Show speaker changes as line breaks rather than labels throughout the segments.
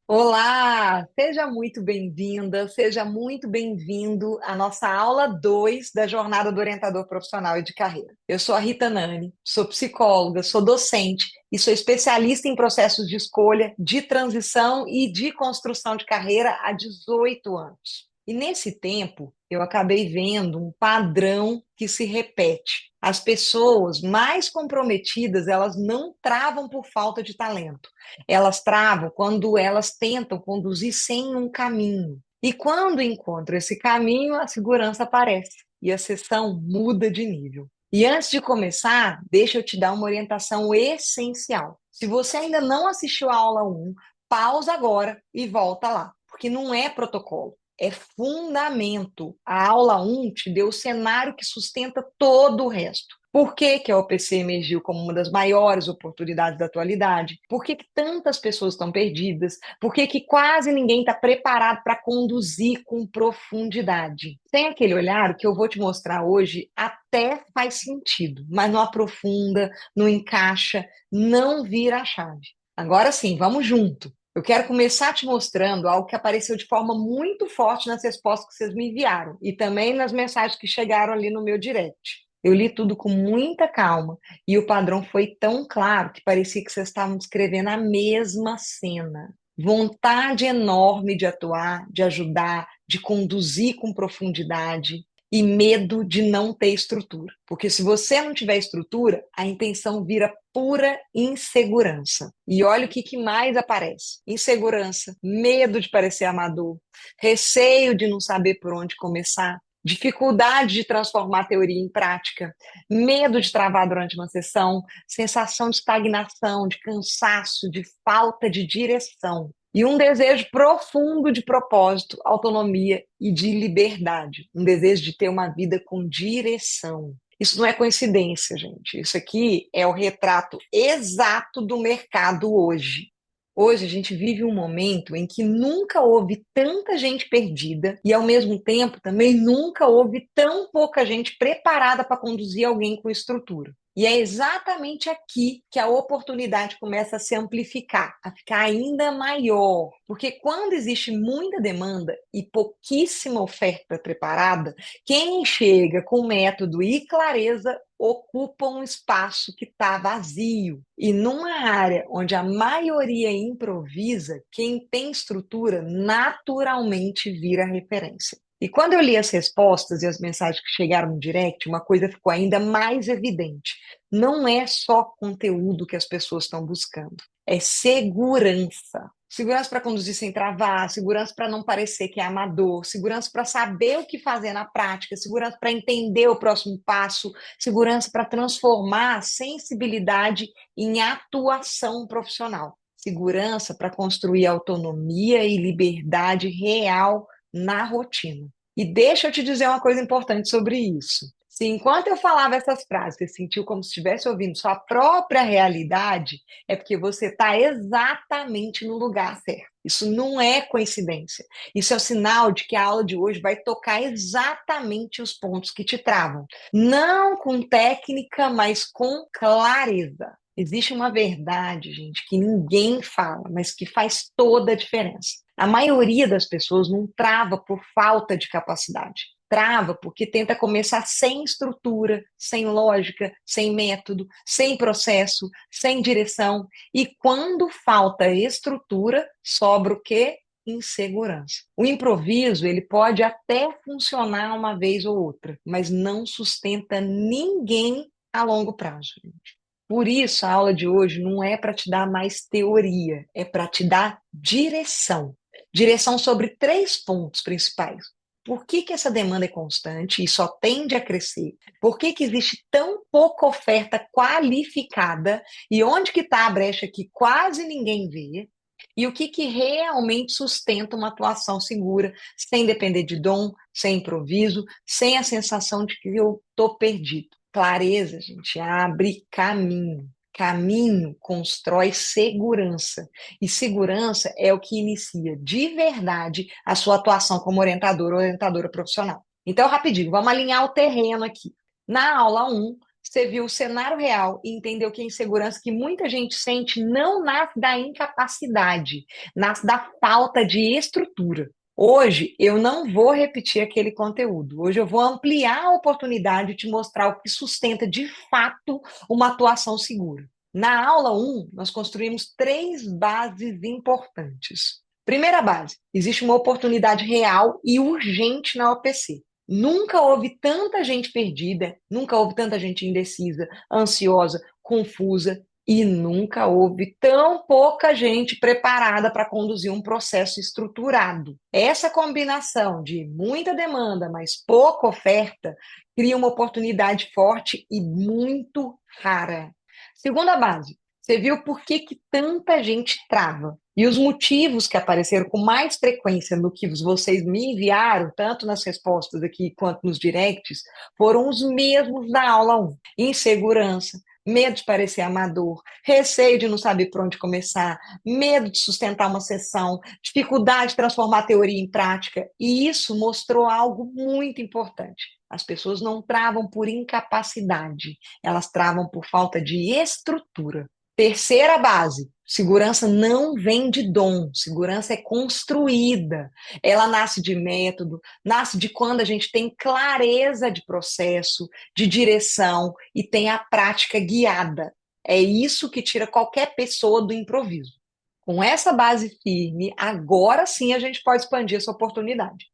Olá, seja muito bem-vinda, seja muito bem-vindo à nossa aula 2 da Jornada do Orientador Profissional e de Carreira. Eu sou a Rita Nani, sou psicóloga, sou docente e sou especialista em processos de escolha, de transição e de construção de carreira há 18 anos. E nesse tempo, eu acabei vendo um padrão que se repete. As pessoas mais comprometidas, elas não travam por falta de talento. Elas travam quando elas tentam conduzir sem um caminho. E quando encontram esse caminho, a segurança aparece e a sessão muda de nível. E antes de começar, deixa eu te dar uma orientação essencial. Se você ainda não assistiu a aula 1, pausa agora e volta lá, porque não é protocolo, é fundamento. A aula 1 te deu o cenário que sustenta todo o resto. Por que que a OPC emergiu como uma das maiores oportunidades da atualidade? Por que que tantas pessoas estão perdidas? Por que que quase ninguém está preparado para conduzir com profundidade? Tem aquele olhar, o que eu vou te mostrar hoje até faz sentido, mas não aprofunda, não encaixa, não vira a chave. Agora sim, vamos junto. Eu quero começar te mostrando algo que apareceu de forma muito forte nas respostas que vocês me enviaram e também nas mensagens que chegaram ali no meu direct. Eu li tudo com muita calma e o padrão foi tão claro que parecia que vocês estavam descrevendo a mesma cena. Vontade enorme de atuar, de ajudar, de conduzir com profundidade e medo de não ter estrutura. Porque se você não tiver estrutura, a intenção vira pura insegurança. E olha o que mais aparece: insegurança, medo de parecer amador, receio de não saber por onde começar, dificuldade de transformar a teoria em prática, medo de travar durante uma sessão, sensação de estagnação, de cansaço, de falta de direção. E um desejo profundo de propósito, autonomia e de liberdade. Um desejo de ter uma vida com direção. Isso não é coincidência, gente. Isso aqui é o retrato exato do mercado hoje. Hoje a gente vive um momento em que nunca houve tanta gente perdida e, ao mesmo tempo, também nunca houve tão pouca gente preparada para conduzir alguém com estrutura. E é exatamente aqui que a oportunidade começa a se amplificar, a ficar ainda maior. Porque quando existe muita demanda e pouquíssima oferta preparada, quem chega com método e clareza ocupa um espaço que está vazio. E numa área onde a maioria improvisa, quem tem estrutura naturalmente vira referência. E quando eu li as respostas e as mensagens que chegaram no direct, uma coisa ficou ainda mais evidente. Não é só conteúdo que as pessoas estão buscando, é segurança. Segurança para conduzir sem travar, segurança para não parecer que é amador, segurança para saber o que fazer na prática, segurança para entender o próximo passo, segurança para transformar a sensibilidade em atuação profissional, segurança para construir autonomia e liberdade real na rotina. E deixa eu te dizer uma coisa importante sobre isso. Se enquanto eu falava essas frases, você sentiu como se estivesse ouvindo sua própria realidade, é porque você está exatamente no lugar certo. Isso não é coincidência. Isso é o sinal de que a aula de hoje vai tocar exatamente os pontos que te travam. Não com técnica, mas com clareza. Existe uma verdade, gente, que ninguém fala, mas que faz toda a diferença. A maioria das pessoas não trava por falta de capacidade. Trava porque tenta começar sem estrutura, sem lógica, sem método, sem processo, sem direção. E quando falta estrutura, sobra o quê? Insegurança. O improviso, ele pode até funcionar uma vez ou outra, mas não sustenta ninguém a longo prazo, gente. Por isso, a aula de hoje não é para te dar mais teoria, é para te dar direção. Direção sobre três pontos principais. Por que que essa demanda é constante e só tende a crescer? Por que que existe tão pouca oferta qualificada? E onde que está a brecha que quase ninguém vê? E o que que realmente sustenta uma atuação segura, sem depender de dom, sem improviso, sem a sensação de que eu estou perdido? Clareza, gente, abre caminho. Caminho constrói segurança. E segurança é o que inicia de verdade a sua atuação como orientador ou orientadora profissional. Então, rapidinho, vamos alinhar o terreno aqui. Na aula 1, Você viu o cenário real e entendeu que a insegurança que muita gente sente não nasce da incapacidade, nasce da falta de estrutura. Hoje eu não vou repetir aquele conteúdo. Hoje eu vou ampliar a oportunidade de te mostrar o que sustenta de fato uma atuação segura. Na aula 1, nós construímos três bases importantes. Primeira base: existe uma oportunidade real e urgente na OPC. Nunca houve tanta gente perdida, nunca houve tanta gente indecisa, ansiosa, confusa e nunca houve tão pouca gente preparada para conduzir um processo estruturado. Essa combinação de muita demanda, mas pouca oferta, cria uma oportunidade forte e muito rara. Segunda base, você viu por que que tanta gente trava? E os motivos que apareceram com mais frequência no que vocês me enviaram, tanto nas respostas aqui quanto nos directs, foram os mesmos da aula 1. Insegurança, medo de parecer amador, receio de não saber por onde começar, medo de sustentar uma sessão, dificuldade de transformar a teoria em prática. E isso mostrou algo muito importante. As pessoas não travam por incapacidade, elas travam por falta de estrutura. Terceira base: segurança não vem de dom, segurança é construída. Ela nasce de método, nasce de quando a gente tem clareza de processo, de direção e tem a prática guiada. É isso que tira qualquer pessoa do improviso. Com essa base firme, agora sim a gente pode expandir essa oportunidade.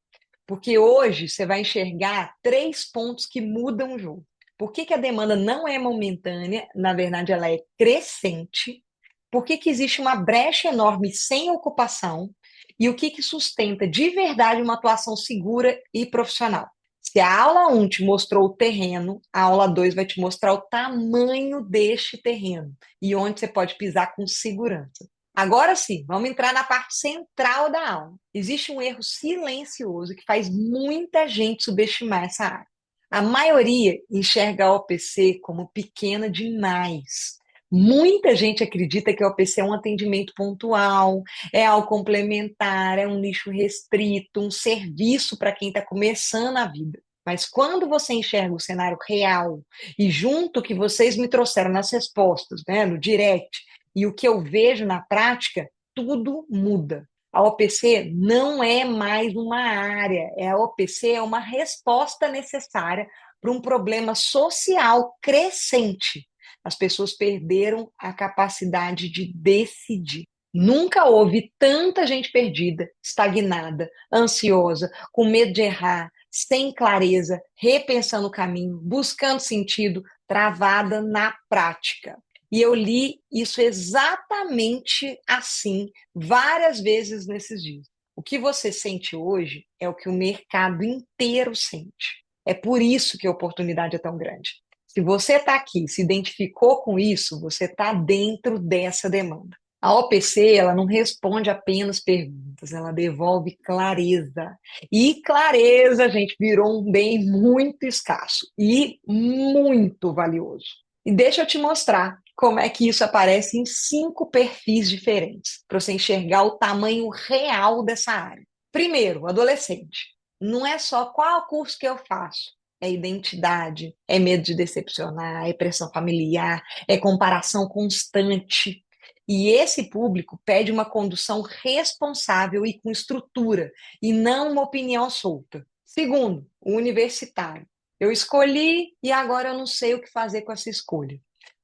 Porque hoje você vai enxergar três pontos que mudam o jogo. Por que que a demanda não é momentânea? Na verdade, ela é crescente. Por que que existe uma brecha enorme sem ocupação? E o que que sustenta de verdade uma atuação segura e profissional? Se a aula 1 te mostrou o terreno, a aula 2 vai te mostrar o tamanho deste terreno e onde você pode pisar com segurança. Agora sim, vamos entrar na parte central da aula. Existe um erro silencioso que faz muita gente subestimar essa área. A maioria enxerga a OPC como pequena demais. Muita gente acredita que a OPC é um atendimento pontual, é algo complementar, é um nicho restrito, um serviço para quem está começando a vida. Mas quando você enxerga o cenário real e junto o que vocês me trouxeram nas respostas, né, no direct, e o que eu vejo na prática, tudo muda. A OPC não é mais uma área, a OPC é uma resposta necessária para um problema social crescente. As pessoas perderam a capacidade de decidir. Nunca houve tanta gente perdida, estagnada, ansiosa, com medo de errar, sem clareza, repensando o caminho, buscando sentido, travada na prática. E eu li isso exatamente assim, várias vezes nesses dias. O que você sente hoje é o que o mercado inteiro sente. É por isso que a oportunidade é tão grande. Se você está aqui, se identificou com isso, você está dentro dessa demanda. A OPC, ela não responde apenas perguntas, ela devolve clareza. E clareza, gente, virou um bem muito escasso e muito valioso. E deixa eu te mostrar como é que isso aparece em 5 perfis diferentes, para você enxergar o tamanho real dessa área. Primeiro, o adolescente. Não é só qual curso que eu faço. É identidade, é medo de decepcionar, é pressão familiar, é comparação constante. E esse público pede uma condução responsável e com estrutura, e não uma opinião solta. Segundo, o universitário. Eu escolhi e agora eu não sei o que fazer com essa escolha.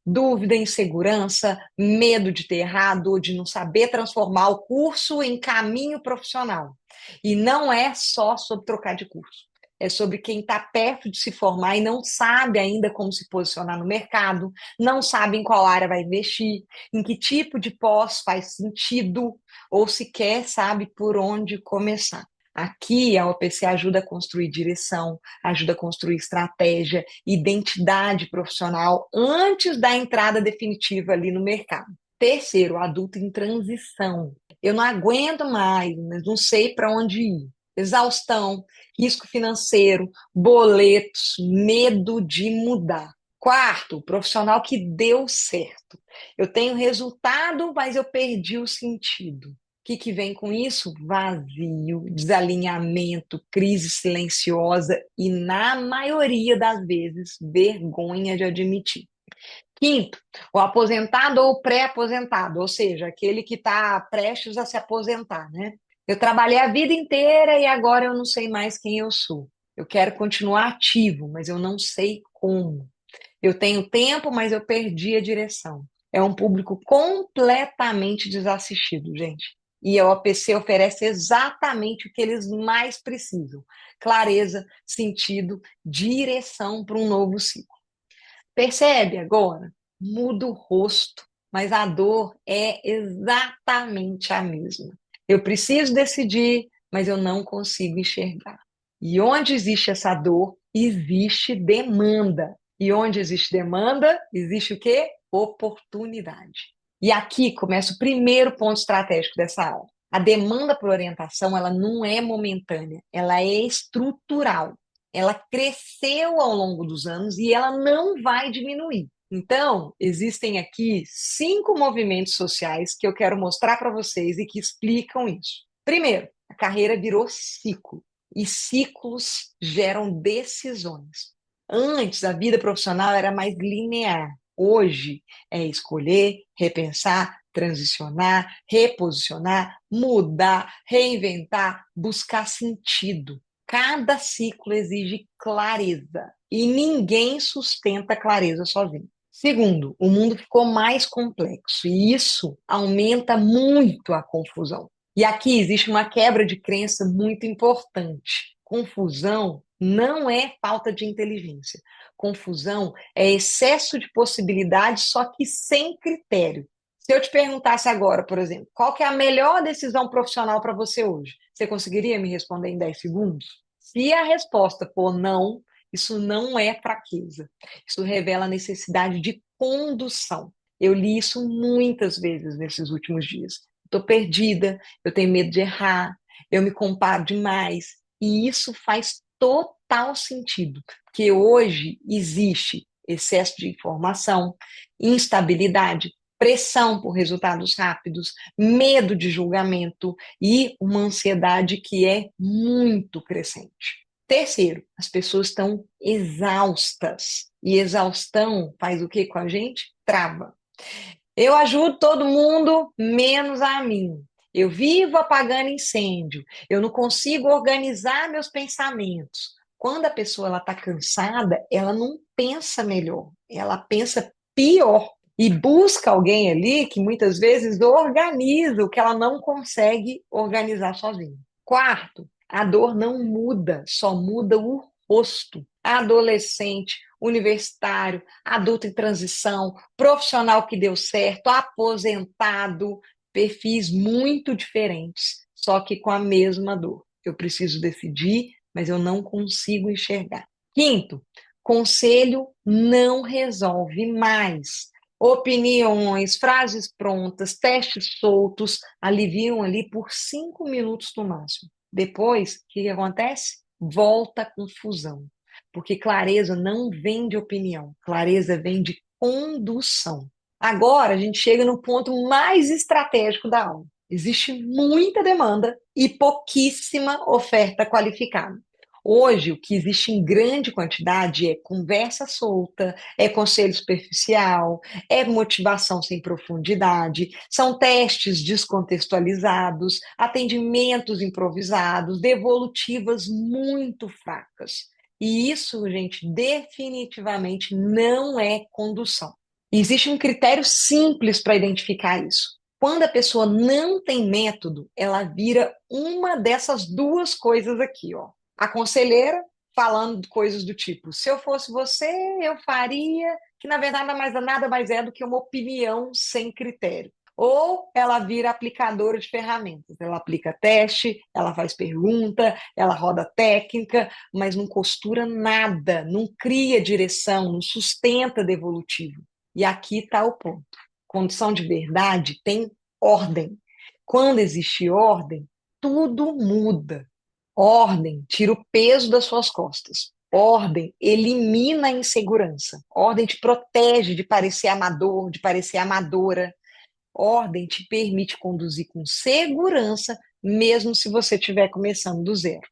Dúvida, insegurança, medo de ter errado ou de não saber transformar o curso em caminho profissional. E não é só sobre trocar de curso. É sobre quem está perto de se formar e não sabe ainda como se posicionar no mercado, não sabe em qual área vai investir, em que tipo de pós faz sentido, ou sequer sabe por onde começar. Aqui a OPC ajuda a construir direção, ajuda a construir estratégia, identidade profissional antes da entrada definitiva ali no mercado. Terceiro, adulto em transição. Eu não aguento mais, mas não sei para onde ir. Exaustão, risco financeiro, boletos, medo de mudar. Quarto, profissional que deu certo. Eu tenho resultado, mas eu perdi o sentido. que vem com isso? Vazio, desalinhamento, crise silenciosa e, na maioria das vezes, vergonha de admitir. Quinto, o aposentado ou pré-aposentado, ou seja, aquele que está prestes a se aposentar, né? Eu trabalhei a vida inteira e agora eu não sei mais quem eu sou. Eu quero continuar ativo, mas eu não sei como. Eu tenho tempo, mas eu perdi a direção. É um público completamente desassistido, gente. E a OPC oferece exatamente o que eles mais precisam: clareza, sentido, direção para um novo ciclo. Percebe agora? Muda o rosto, mas a dor é exatamente a mesma. Eu preciso decidir, mas eu não consigo enxergar. E onde existe essa dor, existe demanda. E onde existe demanda, existe o quê? Oportunidade. E aqui começa o primeiro ponto estratégico dessa aula. A demanda por orientação, ela não é momentânea, ela é estrutural. Ela cresceu ao longo dos anos e ela não vai diminuir. Então, existem aqui 5 movimentos sociais que eu quero mostrar para vocês e que explicam isso. Primeiro, a carreira virou ciclo e ciclos geram decisões. Antes, a vida profissional era mais linear. Hoje é escolher, repensar, transicionar, reposicionar, mudar, reinventar, buscar sentido. Cada ciclo exige clareza e ninguém sustenta clareza sozinho. Segundo, o mundo ficou mais complexo e isso aumenta muito a confusão. E aqui existe uma quebra de crença muito importante. Confusão não é falta de inteligência. Confusão é excesso de possibilidades, só que sem critério. Se eu te perguntasse agora, por exemplo, qual que é a melhor decisão profissional para você hoje? Você conseguiria me responder em 10 segundos? Se a resposta for não, isso não é fraqueza. Isso revela a necessidade de condução. Eu li isso muitas vezes nesses últimos dias. Estou perdida, eu tenho medo de errar, eu me comparo demais. E isso faz total sentido, porque hoje existe excesso de informação, instabilidade, pressão por resultados rápidos, medo de julgamento e uma ansiedade que é muito crescente. Terceiro, as pessoas estão exaustas. E exaustão faz o que com a gente? Trava. Eu ajudo todo mundo, menos a mim. Eu vivo apagando incêndio. Eu não consigo organizar meus pensamentos. Quando a pessoa está cansada, ela não pensa melhor, ela pensa pior e busca alguém ali que muitas vezes organiza o que ela não consegue organizar sozinha. Quarto, a dor não muda, só muda o rosto. Adolescente, universitário, adulto em transição, profissional que deu certo, aposentado, perfis muito diferentes, só que com a mesma dor. Eu preciso decidir, mas eu não consigo enxergar. Quinto, conselho não resolve mais. Opiniões, frases prontas, testes soltos aliviam ali por 5 minutos no máximo. Depois, o que acontece? Volta a confusão. Porque clareza não vem de opinião, clareza vem de condução. Agora a gente chega no ponto mais estratégico da aula. Existe muita demanda e pouquíssima oferta qualificada. Hoje, o que existe em grande quantidade é conversa solta, é conselho superficial, é motivação sem profundidade, são testes descontextualizados, atendimentos improvisados, devolutivas muito fracas. E isso, gente, definitivamente não é condução. Existe um critério simples para identificar isso. Quando a pessoa não tem método, ela vira uma dessas duas coisas aqui, ó. A conselheira falando coisas do tipo: se eu fosse você, eu faria, que na verdade nada mais é do que uma opinião sem critério. Ou ela vira aplicadora de ferramentas. Ela aplica teste, ela faz pergunta, ela roda técnica, mas não costura nada, não cria direção, não sustenta devolutivo. E aqui está o ponto. Condição de verdade tem ordem. Quando existe ordem, tudo muda. Ordem tira o peso das suas costas. Ordem elimina a insegurança. Ordem te protege de parecer amador, de parecer amadora. Ordem te permite conduzir com segurança, mesmo se você estiver começando do zero.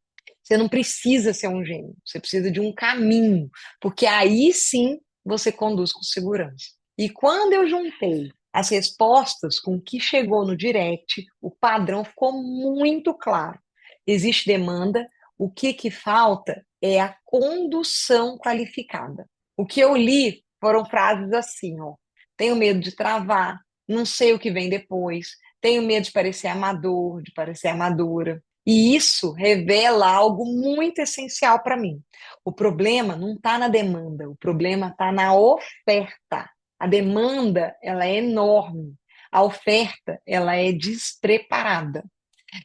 Você não precisa ser um gênio, você precisa de um caminho, porque aí sim você conduz com segurança. E quando eu juntei as respostas com o que chegou no direct, o padrão ficou muito claro. Existe demanda, o que falta é a condução qualificada. O que eu li foram frases assim, ó: tenho medo de travar, não sei o que vem depois, tenho medo de parecer amador, de parecer amadora. E isso revela algo muito essencial para mim. O problema não está na demanda, o problema está na oferta. A demanda, ela é enorme. A oferta, ela é despreparada.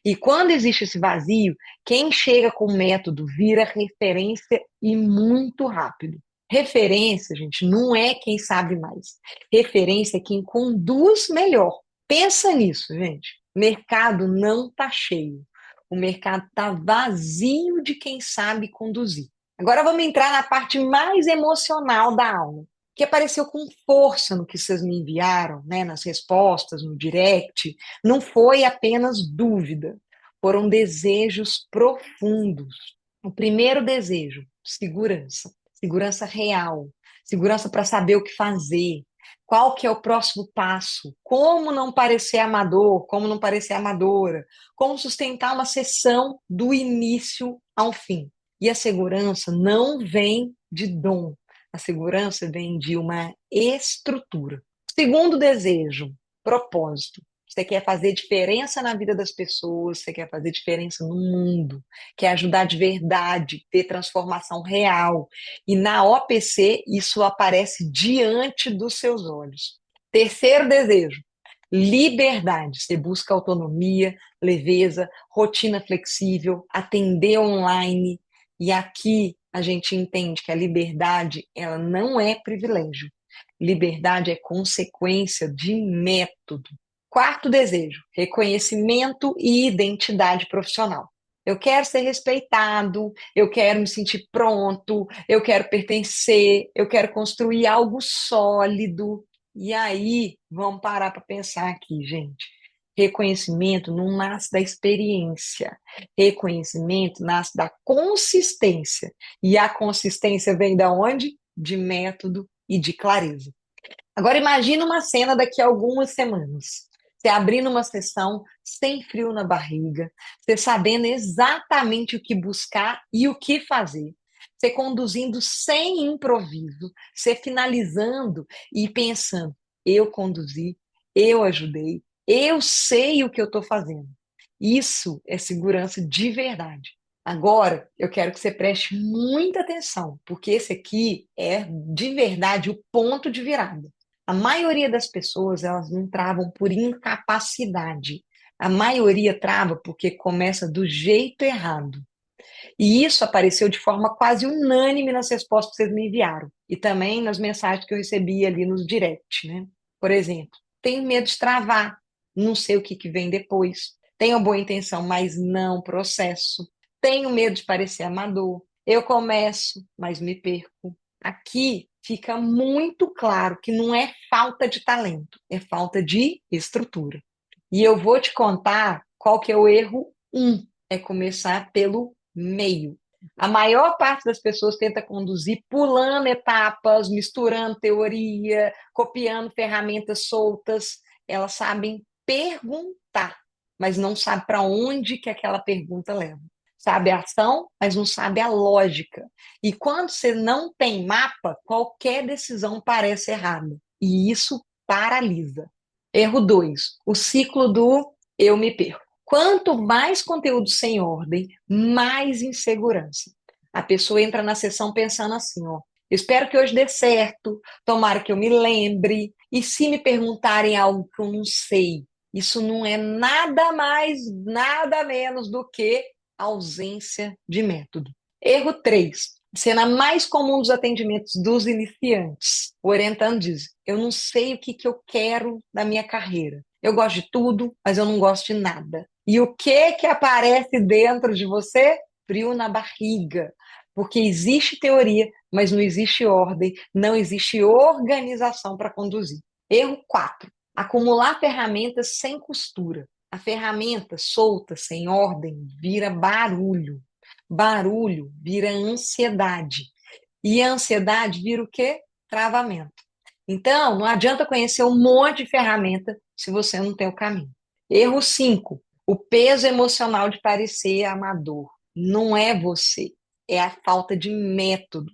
E quando existe esse vazio, quem chega com o método vira referência e muito rápido. Referência, gente, não é quem sabe mais. Referência é quem conduz melhor. Pensa nisso, gente. O mercado não está cheio. O mercado está vazio de quem sabe conduzir. Agora vamos entrar na parte mais emocional da aula, que apareceu com força no que vocês me enviaram, né, nas respostas, no direct. Não foi apenas dúvida, foram desejos profundos. O primeiro desejo, segurança. Segurança real, segurança para saber o que fazer, qual que é o próximo passo, como não parecer amador, como não parecer amadora, como sustentar uma sessão do início ao fim. E a segurança não vem de dom, a segurança vem de uma estrutura. Segundo desejo, propósito. Você quer fazer diferença na vida das pessoas, você quer fazer diferença no mundo, quer ajudar de verdade, ter transformação real. E na OPC, isso aparece diante dos seus olhos. Terceiro desejo, liberdade. Você busca autonomia, leveza, rotina flexível, atender online. E aqui a gente entende que a liberdade, ela não é privilégio. Liberdade é consequência de método. Quarto desejo, reconhecimento e identidade profissional. Eu quero ser respeitado, eu quero me sentir pronto, eu quero pertencer, eu quero construir algo sólido. E aí, vamos parar para pensar aqui, gente. Reconhecimento não nasce da experiência. Reconhecimento nasce da consistência. E a consistência vem da onde? De método e de clareza. Agora imagina uma cena daqui a algumas semanas. Você abrindo uma sessão sem frio na barriga, você sabendo exatamente o que buscar e o que fazer. Você conduzindo sem improviso, você finalizando e pensando: eu conduzi, eu ajudei, eu sei o que eu estou fazendo. Isso é segurança de verdade. Agora, eu quero que você preste muita atenção, porque esse aqui é de verdade o ponto de virada. A maioria das pessoas, elas não travam por incapacidade. A maioria trava porque começa do jeito errado. E isso apareceu de forma quase unânime nas respostas que vocês me enviaram. E também nas mensagens que eu recebi ali nos direct, né? Por exemplo, tenho medo de travar, não sei o que vem depois. Tenho boa intenção, mas não processo. Tenho medo de parecer amador. Eu começo, mas me perco. Aqui fica muito claro que não é falta de talento, é falta de estrutura. E eu vou te contar qual que é o erro um, é começar pelo meio. A maior parte das pessoas tenta conduzir pulando etapas, misturando teoria, copiando ferramentas soltas. Elas sabem perguntar, mas não sabem para onde que aquela pergunta leva. Sabe a ação, mas não sabe a lógica. E quando você não tem mapa, qualquer decisão parece errada. E isso paralisa. Erro 2, o ciclo do eu me perco. Quanto mais conteúdo sem ordem, mais insegurança. A pessoa entra na sessão pensando assim, ó: espero que hoje dê certo, tomara que eu me lembre, e se me perguntarem algo que eu não sei, isso não é nada mais, nada menos do que ausência de método. Erro 3, cena mais comum dos atendimentos dos iniciantes. O orientando diz: eu não sei o que eu quero da minha carreira. Eu gosto de tudo, mas eu não gosto de nada. E o que aparece dentro de você? Frio na barriga. Porque existe teoria, mas não existe ordem, não existe organização para conduzir. Erro 4. Acumular ferramentas sem costura. A ferramenta solta, sem ordem, vira barulho. Barulho vira ansiedade. E a ansiedade vira o quê? Travamento. Então, não adianta conhecer um monte de ferramenta se você não tem o caminho. Erro 5. O peso emocional de parecer amador. Não é você, é a falta de método.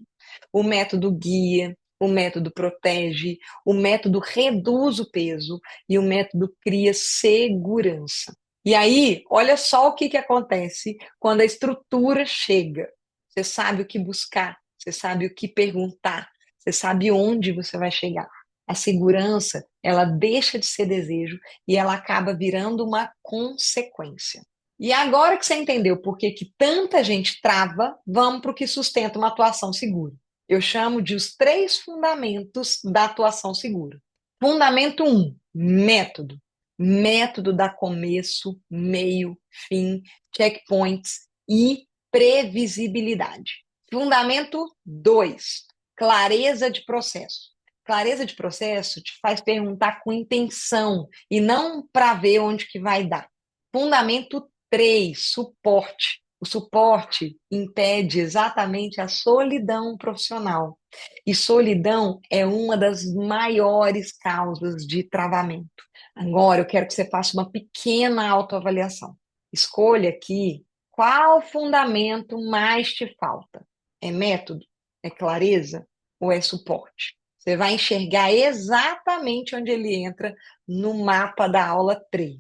O método guia, o método protege, o método reduz o peso e o método cria segurança. E aí, olha só o que acontece quando a estrutura chega. Você sabe o que buscar, você sabe o que perguntar, você sabe onde você vai chegar. A segurança, ela deixa de ser desejo e ela acaba virando uma consequência. E agora que você entendeu por que que tanta gente trava, vamos para o que sustenta uma atuação segura. Eu chamo de os 3 fundamentos da atuação segura. Fundamento 1, método. Método dá começo, meio, fim, checkpoints e previsibilidade. Fundamento 2, clareza de processo. Clareza de processo te faz perguntar com intenção e não para ver onde que vai dar. Fundamento 3, suporte. O suporte impede exatamente a solidão profissional. E solidão é uma das maiores causas de travamento. Agora, eu quero que você faça uma pequena autoavaliação. Escolha aqui qual fundamento mais te falta. É método? É clareza? Ou é suporte? Você vai enxergar exatamente onde ele entra no mapa da aula 3.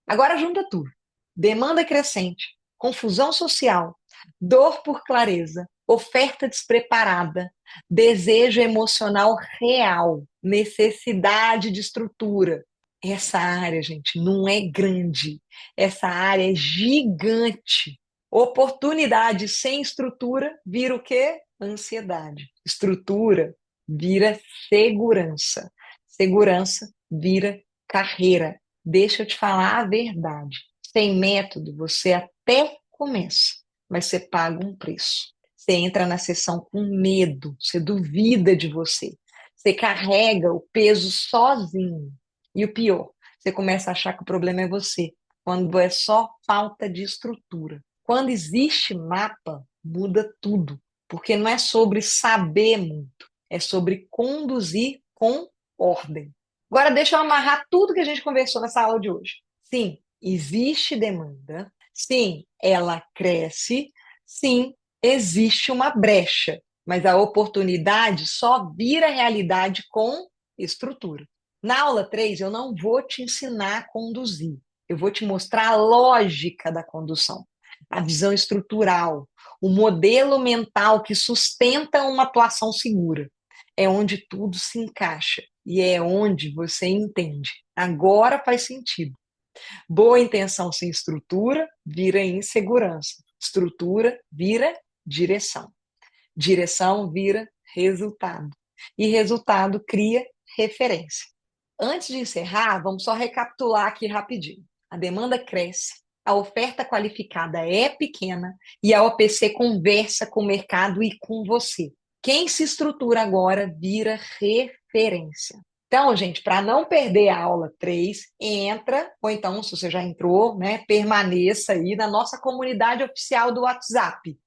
Agora junta tudo. Demanda crescente, confusão social, dor por clareza, oferta despreparada, desejo emocional real, necessidade de estrutura. Essa área, gente, não é grande. Essa área é gigante. Oportunidade sem estrutura vira o quê? Ansiedade. Estrutura vira segurança. Segurança vira carreira. Deixa eu te falar a verdade. Sem método, você até começa, mas você paga um preço. Você entra na sessão com medo, você duvida de você. Você carrega o peso sozinho. E o pior, você começa a achar que o problema é você, quando é só falta de estrutura. Quando existe mapa, muda tudo, porque não é sobre saber muito, é sobre conduzir com ordem. Agora, deixa eu amarrar tudo que a gente conversou nessa aula de hoje. Sim, existe demanda. Sim, ela cresce. Sim, existe uma brecha. Mas a oportunidade só vira realidade com estrutura. Na aula 3, eu não vou te ensinar a conduzir. Eu vou te mostrar a lógica da condução, a visão estrutural, o modelo mental que sustenta uma atuação segura. É onde tudo se encaixa e é onde você entende. Agora faz sentido. Boa intenção sem estrutura vira insegurança. Estrutura vira direção. Direção vira resultado. E resultado cria referência. Antes de encerrar, vamos só recapitular aqui rapidinho. A demanda cresce, a oferta qualificada é pequena e a OPC conversa com o mercado e com você. Quem se estrutura agora vira referência. Então, gente, para não perder a aula 3, entra, ou então, se você já entrou, né, permaneça aí na nossa comunidade oficial do WhatsApp.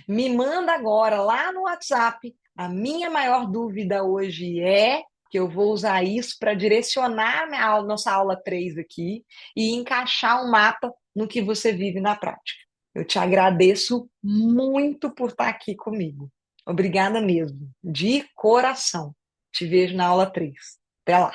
Me manda agora lá no WhatsApp. A minha maior dúvida hoje é que eu vou usar isso para direcionar a nossa aula 3 aqui e encaixar um mapa no que você vive na prática. Eu te agradeço muito por estar aqui comigo. Obrigada mesmo, de coração. Te vejo na aula 3. Até lá.